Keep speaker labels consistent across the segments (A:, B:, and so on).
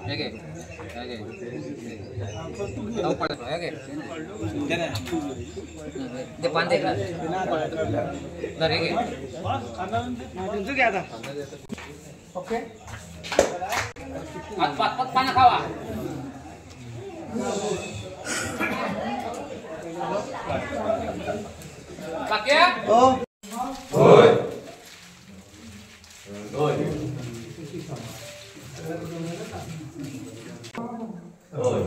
A: ಹೇಗೆ ಹೇಗೆ ಹೇಗೆ depan deh dari oke pat panas kawa pakai ya oh oi oi oi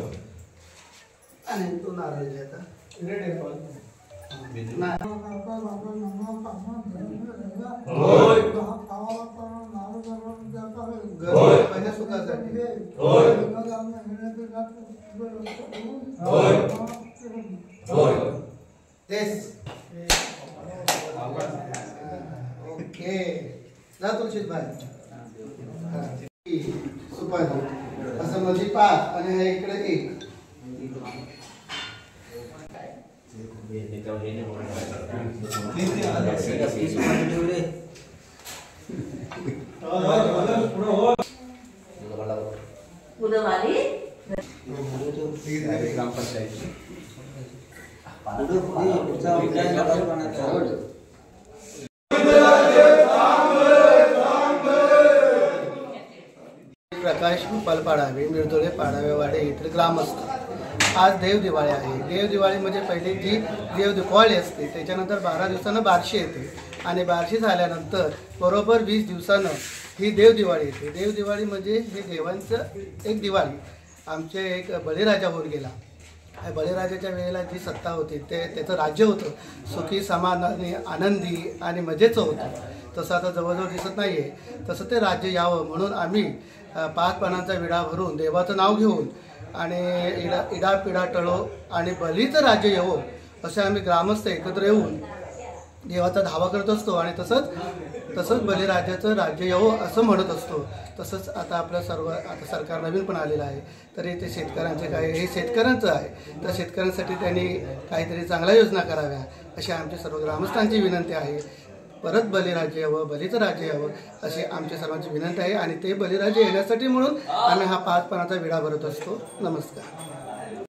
B: आणि तो नारळ घ्यायचा रेड आहे पण ना होय होय पहिल्या सुखासाठी होय होय होय तेच ओके जा तुळशीत बाहेर सुपारी असं मध्ये 5 आणि हे इकडे 1
C: Udawali
B: प्रकाश गोपाल पाडावे मिरदोळे पाडावेवाडे येथील ग्रामस्थ आज देव दिवाळी आहे। देव दिवाळी म्हणजे पहिली जी देव दिवाळी असते त्याच्यानंतर 12 दिवसानं बारशी येते आणि बारशी झाल्यानंतर बरोबर 20 दिवसानं ही देव दिवाळी येते। देव दिवाळी म्हणजे हे देवांचं एक दिवाळी। आमचे एक बळीराजा होऊन गेला। बळीराजाच्या वेळेला जी सत्ता होती त्याचं राज्य होतं सुखी समाधानी आनंदी आणि मजेचं होतं। तसं आता जवळजवळ दिसत नाही आहे। तसं ते राज्य यावं म्हणून आम्ही 5 पानांचा विडा भरून देवाचं नाव घेऊन आणि इडापिडा टळो आणि बलीचं राज्य येवो असे आम्ही ग्रामस्थ एकत्र येऊन देवाचा धावा करत असतो आणि तसंच बलिराजाचं राज्य येवो असं म्हणत असतो। तसंच आता आपलं आता सरकार नवीन पण आलेलं आहे तरी ते शेतकऱ्यांचे काय हे शेतकऱ्यांचं आहे तर शेतकऱ्यांसाठी त्यांनी काहीतरी चांगल्या योजना कराव्या अशी आमची सर्व ग्रामस्थांची विनंती आहे। परत बलिराज्य यावं बलीचं राज्य यावं अशी आमच्या सर्वांची विनंती आहे आणि ते बलिराज्य येण्यासाठी म्हणून आम्ही हा 5 पानाचा विडा भरत असतो। नमस्कार।